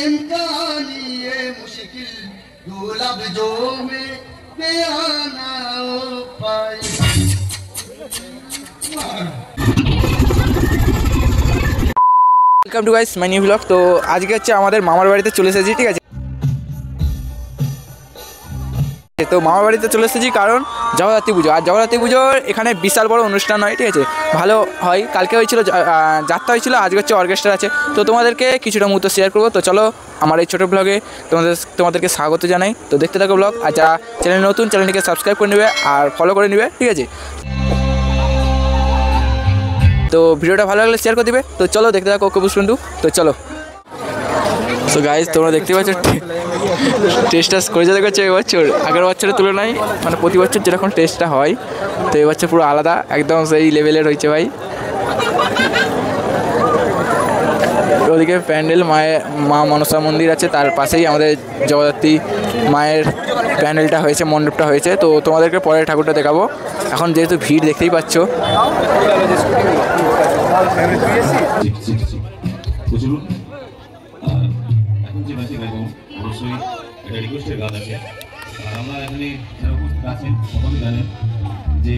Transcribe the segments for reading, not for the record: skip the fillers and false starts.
प्रेम कहानी ये मुश्किल दो लफ्जों में बयान ना हो पाए। Welcome to guys my new blog. তো আজকে হচ্ছে আমাদের মামার বাড়িতে চলে এসেছি, ঠিক আছে। তো মামার বাড়িতে চলে এসেছি কারণ জগদ্ধাত্রী পুজো, আর জগদ্ধাত্রী পুজোর এখানে বিশাল বড় অনুষ্ঠান হয়, ঠিক আছে, ভালো হয়। কালকে হয়েছিল যাত্রা হয়েছিল, আজকে হচ্ছে অর্কেস্ট্রা আছে। তো তোমাদেরকে কিছুটা মুহূর্ত শেয়ার করবো। তো চলো আমার এই ছোটো ব্লগে তোমাদেরকে স্বাগত জানাই। তো দেখতে থাকো ব্লগ, আর যারা চ্যানেল নতুন চ্যানেলটিকে সাবস্ক্রাইব করে নেবে আর ফলো করে নেবে, ঠিক আছে। তো ভিডিওটা ভালো লাগলে শেয়ার করে দিবে। তো চলো দেখতে থাকো কবুস বন্ধু। তো চলো। তো গাইজ তোমরা দেখতে পাচ্ছ টেস্টটা করে যেতে করছে এবছর আগের বছরের তুলনায়, মানে প্রতি বছর যেরকম টেস্টটা হয়, তো এবছর পুরো আলাদা, একদম সেই লেভেলের হয়েছে ভাই। ওদিকে প্যান্ডেল মা মনসা মন্দির আছে, তার পাশেই আমাদের জগদ্ধাত্রী মায়ের প্যান্ডেলটা হয়েছে, মণ্ডপটা হয়েছে। তো তোমাদেরকে পরে ঠাকুরটা দেখাবো। এখন যেহেতু ভিড় দেখতেই পাচ্ছ। এখন যে ম্যাচে গাইব অবশ্যই একটা রিকোয়েস্টের গান আছে। আর আমরা এখানে যারা উপস্থিত আছেন সকলে জানেন যে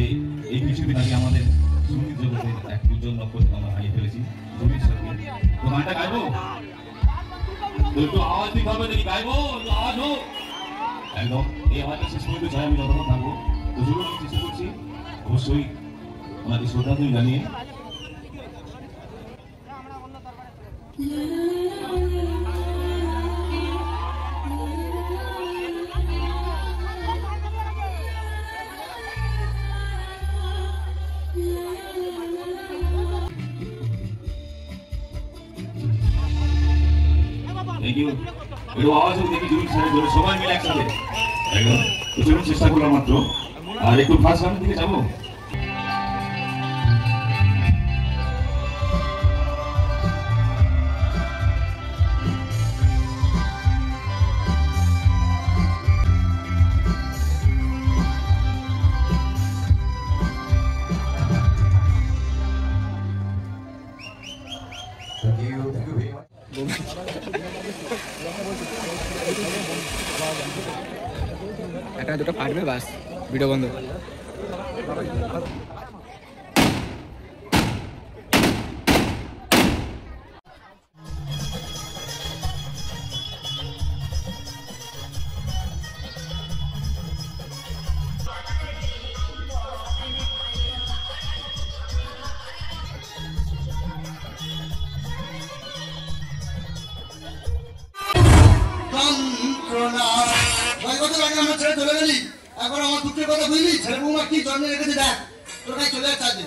এই কিছুদিন আগে আমাদের সঙ্গীত জগতে এক উজ্জ্বল নক্ষত্র আমরা হারিয়ে ফেলেছি, জমির সাথে। তো গানটা গাইবো, তো একটু আওয়াজ দিতে হবে, নাকি গাইবো আওয়াজ হোক একদম। এই আওয়াজটা শেষ পর্যন্ত চাই আমি যতক্ষণ থাকবো। তো চলুন আমি চেষ্টা করছি অবশ্যই আমাদের শ্রদ্ধাঞ্জলি জানিয়ে। Thank you. একটু আওয়াজ হোক দেখি, জুড়ি সাথে ধরে সবাই মিলে একসাথে একদম। তো চলুন চেষ্টা করলাম মাত্র, আর একটু ফার্স্ট রাউন্ডের দিকে যাবো। একটা দুটো ফাটবে, বাস ভিডিও বন্ধ। এখন আমার দুঃখের কথা বুঝলি, ছেলে বৌমা কি জন্ম রেখেছে দেখ, তোর কাছে চলে যাচ্ছে আজ।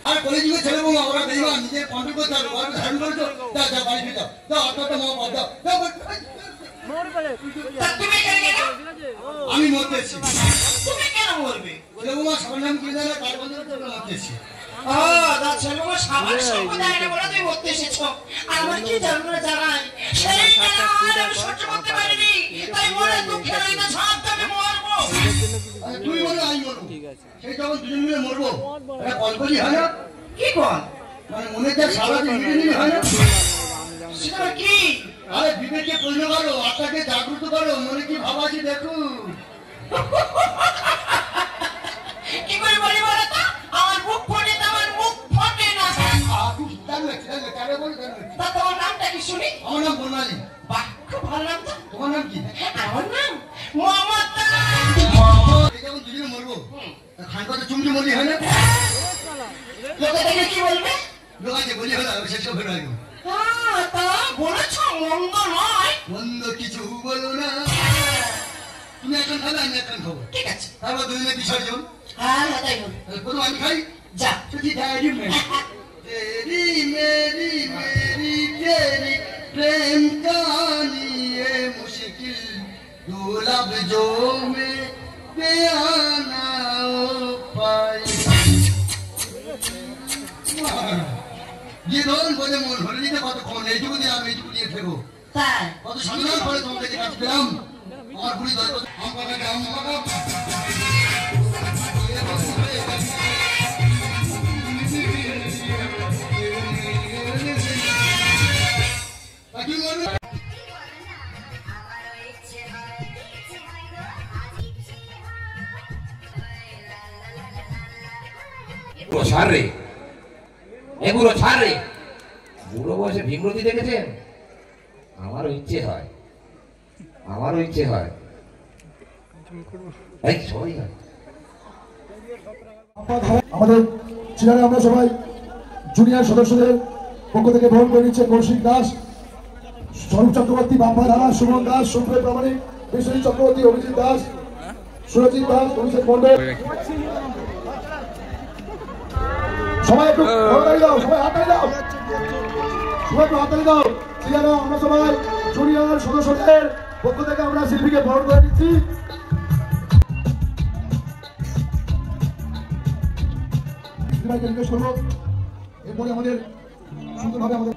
আর কলেজ যুগে ছেলে বৌমা ওরা বেইমান, নিজের কন্ট্রোল করতে হবে, ওরা ধারণ করে তো যা যা বাড়ি ফিরে যাও, যাও অর্থাৎ মা বাদ দাও। আমি মরতে এসেছি। তুমি কেন মরবে? ছেলে বৌমা সবার নাম কিনে দেয় না, কার বন্ধু মরতে এসেছি। ছেলে বৌমা সবার সম্প্রদায় বলে তুমি মরতে এসেছো। আমার কি জন্ম জানাই সেই সহ্য করতে পারিনি, তাই মরে দুঃখের হইতে সব দামে মরবো। তুই বলো আমি মরবো, ঠিক আছে। সেই যখন দুজন মিলে মরবো, এটা কল্পনি হয় না? কি কল? মানে মনে যা সারা দিন হয় না, সেটা কি? আরে বিবেককে পূর্ণ করো, আত্মাকে জাগ্রত করো, মনে কি ভাবা আছে দেখো। কি করে বলি বলো তো? আমার মুখ ফোটে তো আমার মুখ ফোটে না। তা তোমার নামটা কি শুনি? আমার নাম বর্ণালী। বাহ, খুব ভালো নাম তো। তোমার নাম কি? আমার নাম মমতা। যখন দুজনে মরবো, খান কথা চুমকি মরলি হয় না? লোকে দেখে কি বলবে? লোকাকে বলি হলো সেসব হয়ে গেল। তা বলেছ মন্দ নয়। মন্দ কিছু বলো না। তুমি এখন খাবে, আমি এখন খাবো, ঠিক আছে। তারপর দুজনে বিসর্জন। হ্যাঁ তাই বল। প্রথম আমি খাই, যা তুই ডায়েরি तेरी मेरी मेरी तेरी प्रेम कहानी ये मुश्किल दो लफ्जों में बयान ना हो पाए। ये दोन बोले मन भर नहीं कत कौन এইটুকু দিয়ে আমি এইটুকু দিয়ে ফেরো, তাই কত সম্মান করে তোমাদেরকে কাছে পেলাম। আমার বুড়ি দরকার আমাকে ছাড় রে, এগুলো ছাড় রে। বুড়ো বয়সে ভীমরতি দেখেছেন? আমারও ইচ্ছে হয়, আমারও ইচ্ছে হয়। এই সবাই হয়। আমাদের চেয়ারে আমরা সবাই জুনিয়র সদস্যদের পক্ষ থেকে বহন করে নিচ্ছে কৌশিক দাস, স্বরূপ চক্রবর্তী, বাপ্পা ধারা, সুমন দাস, সুপ্রিয় প্রামাণিক, বিশ্বজিৎ চক্রবর্তী, অভিজিৎ দাস, সুরজিৎ দাস, অভিষেক মন্ডল। সবাই একটু হাততালি দাও, সবাই হাততালি দাও, সবাই একটু হাততালি দাও। চেয়ারে আমরা সবাই জুনিয়র সদস্যদের পক্ষ থেকে আমরা শিল্পীকে বহন করে নিচ্ছি। রিকোয়েস্ট করবো এরপরে আমাদের সুন্দরভাবে আমাদের